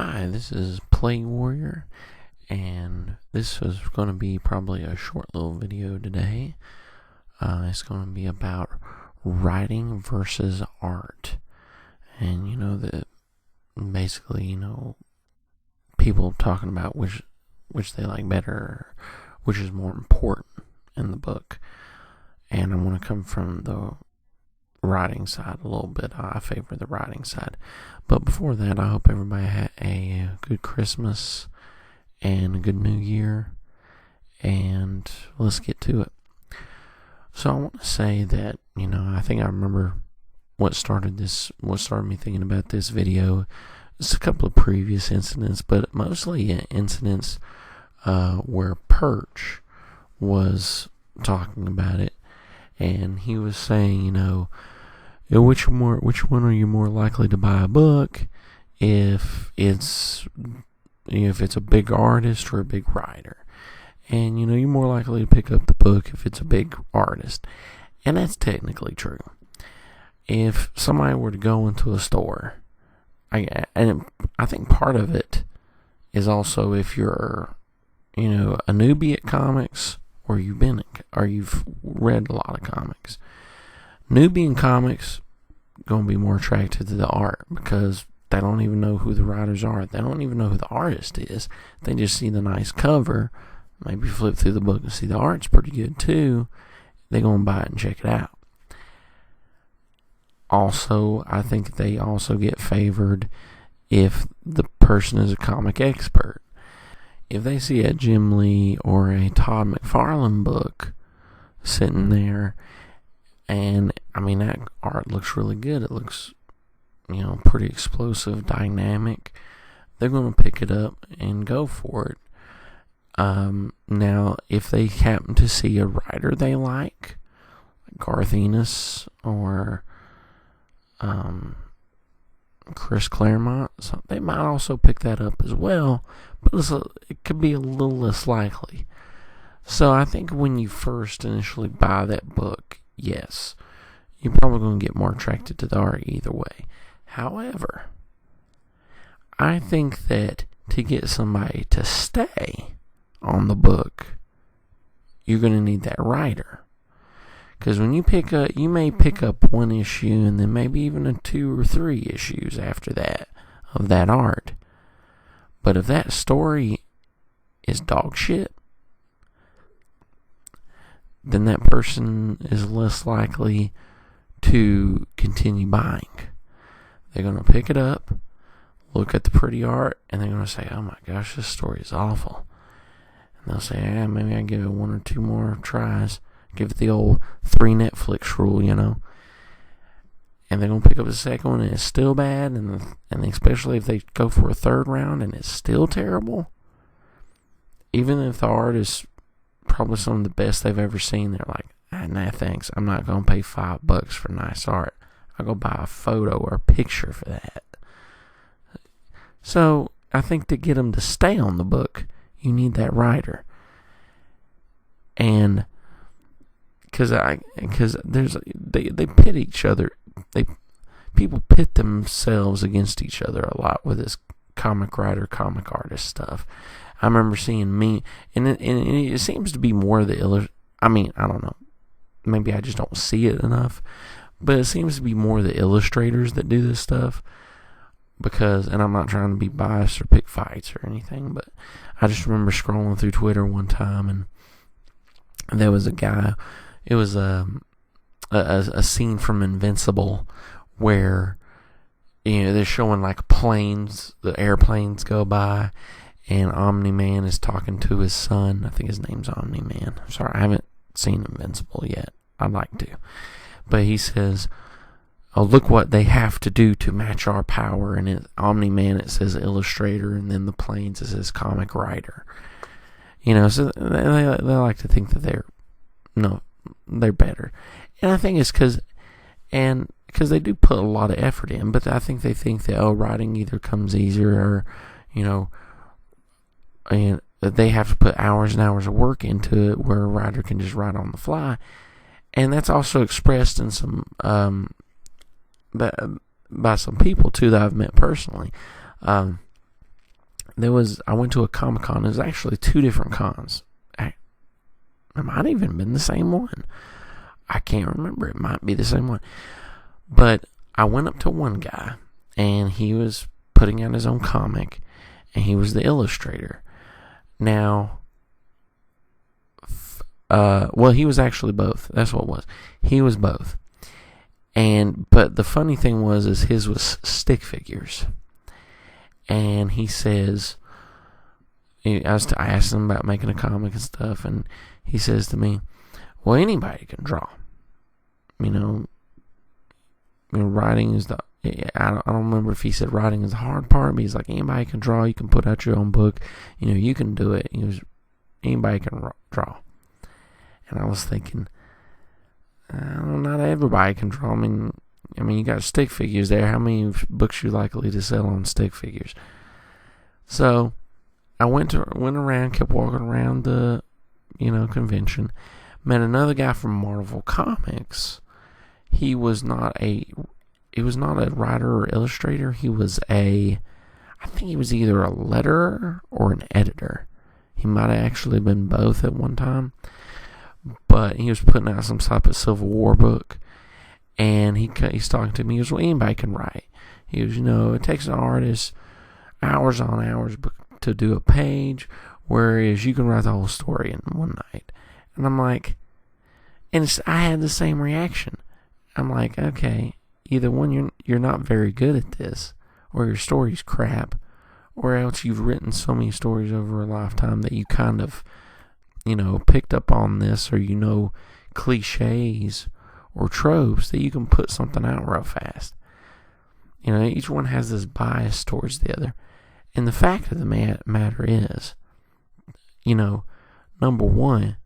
Hi, this is Play Warrior, and this is going to be probably a short little video today. It's going to be about writing versus art, and that basically people talking about which they like better, which is more important in the book, and I want to come from the writing side a little bit. I favor the writing side. But before that, I hope everybody had a good Christmas and a good New Year. And let's get to it. So I want to say that, I think I remember what started me thinking about this video. It's a couple of previous incidents, but mostly incidents where Perch was talking about it. And he was saying, which one are you more likely to buy a book if it's a big artist or a big writer? And you're more likely to pick up the book if it's a big artist. And that's technically true. If somebody were to go into a store, I think part of it is also if you're a newbie at comics, or you've read a lot of comics. Newbie in comics gonna be more attracted to the art because they don't even know who the writers are. They don't even know who the artist is. They just see the nice cover, maybe flip through the book and see the art's pretty good too. They're gonna buy it and check it out. Also, I think they also get favored if the person is a comic expert. If they see a Jim Lee or a Todd McFarlane book sitting there, and that art looks really good, it looks, pretty explosive, dynamic, they're going to pick it up and go for it. Now, if they happen to see a writer they like Garth Ennis or Chris Claremont, so they might also pick that up as well, but it could be a little less likely. So I think when you first initially buy that book, yes, you're probably going to get more attracted to the art either way. However, I think that to get somebody to stay on the book, you're going to need that writer. Because when you may pick up one issue and then maybe even 2 or 3 issues after that of that art. But if that story is dog shit, then that person is less likely to continue buying. They're going to pick it up, look at the pretty art, and they're going to say, oh my gosh, this story is awful. And they'll say, maybe I give it 1 or 2 more tries. Give it the old 3 Netflix rule, And they're going to pick up the second one and it's still bad. And especially if they go for a third round and it's still terrible. Even if the art is probably some of the best they've ever seen, they're like, nah, thanks. I'm not going to pay $5 for nice art. I'll go buy a photo or a picture for that. So I think to get them to stay on the book, you need that writer. And because they pit each other. People pit themselves against each other a lot with this comic writer, comic artist stuff. I remember seeing and it seems to be more the I don't know. Maybe I just don't see it enough, but it seems to be more the illustrators that do this stuff. And I'm not trying to be biased or pick fights or anything, but I just remember scrolling through Twitter one time and there was a guy. It was a scene from Invincible where they're showing like planes, the airplanes go by, and Omni-Man is talking to his son. I think his name's Omni-Man. I'm sorry, I haven't seen Invincible yet. I'd like to, but he says, "Oh, look what they have to do to match our power." And Omni-Man, it says illustrator, and then the planes it says comic writer. So they like to think that they're better. And I think it's because they do put a lot of effort in, but I think they think that, writing either comes easier or, and that they have to put hours and hours of work into it where a writer can just write on the fly. And that's also expressed in some, by some people too that I've met personally. I went to a Comic-Con. It was actually 2 different cons. It might even have been the same one. I can't remember. It might be the same one. But I went up to one guy, and he was putting out his own comic, and he was the illustrator. Now, he was actually both. That's what it was. He was both. But the funny thing was his was stick figures. And he says, I asked him about making a comic and stuff, and he says to me, well, anybody can draw. Writing is I don't remember if he said writing is the hard part, but he's like, anybody can draw. You can put out your own book. You can do it. Anybody can draw. And I was thinking, not everybody can draw. I mean, you got stick figures there. How many books you likely to sell on stick figures? So I went around, kept walking around the, convention. Met another guy from Marvel Comics. He was not a writer or illustrator. I think he was either a letterer or an editor. He might have actually been both at one time. But he was putting out some type of Civil War book. And he's talking to me. He goes, well, anybody can write. He goes, it takes an artist hours on hours to do a page, whereas you can write the whole story in one night. And I'm like, I had the same reaction. I'm like, okay, either one, you're not very good at this, or your story's crap, or else you've written so many stories over a lifetime that you kind of, picked up on this, or cliches or tropes that you can put something out real fast. Each one has this bias towards the other. And the fact of the matter is, number one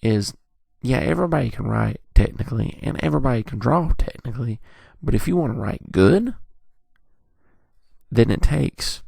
is, yeah, everybody can write technically, and everybody can draw technically, but if you want to write good, then it takes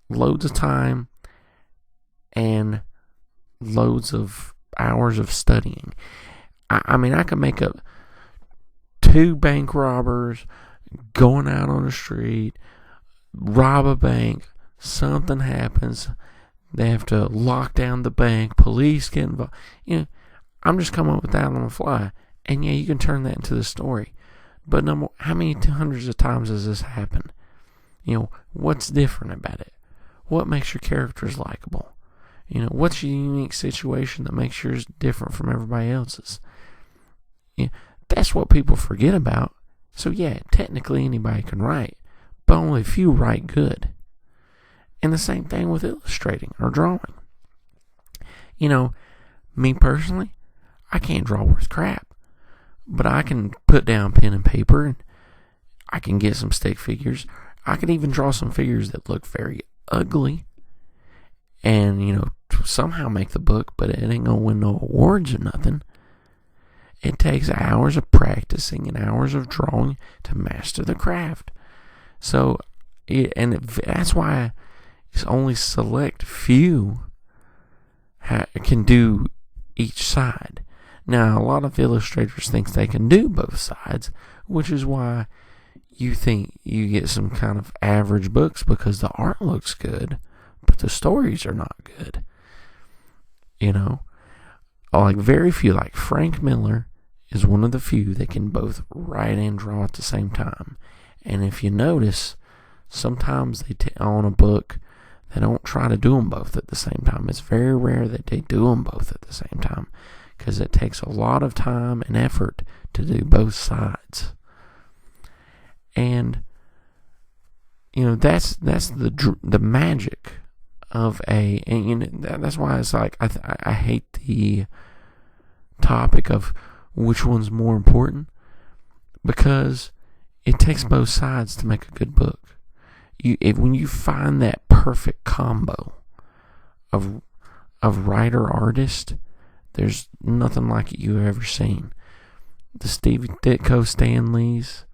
loads of time and loads of hours of studying. I could make up 2 bank robbers going out on the street, rob a bank, something happens, they have to lock down the bank, police get involved. I'm just coming up with that on the fly. And yeah, you can turn that into the story. But how many hundreds of times has this happened? What's different about it? What makes your characters likable? What's your unique situation that makes yours different from everybody else's? That's what people forget about. So yeah, technically anybody can write, but only a few write good. And the same thing with illustrating or drawing. Me personally, I can't draw worth crap, but I can put down pen and paper, and I can get some stick figures. I can even draw some figures that look very ugly, and somehow make the book, but it ain't gonna win no awards or nothing. It takes hours of practicing and hours of drawing to master the craft. So, that's why it's only select few can do each side. Now, a lot of illustrators think they can do both sides, which is why you think you get some kind of average books, because the art looks good, but the stories are not good. Like very few, like Frank Miller is one of the few that can both write and draw at the same time. And if you notice, sometimes they on a book, they don't try to do them both at the same time. It's very rare that they do them both at the same time, because it takes a lot of time and effort to do both sides. And that's the magic of that's why it's like I hate the topic of which one's more important, because it takes both sides to make a good book. When you find that perfect combo of writer-artist, there's nothing like it you've ever seen. The Steve Ditko Stan Lees,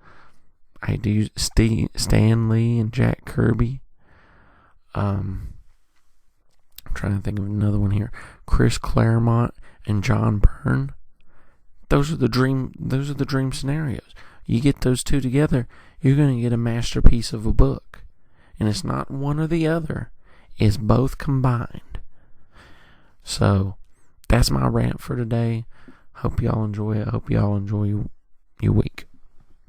I do Stan Lee and Jack Kirby. I'm trying to think of another one here. Chris Claremont and John Byrne. Those are the dream scenarios. You get those two together, you're going to get a masterpiece of a book. And it's not one or the other. It's both combined. So, that's my rant for today. Hope y'all enjoy it. Hope y'all enjoy your week.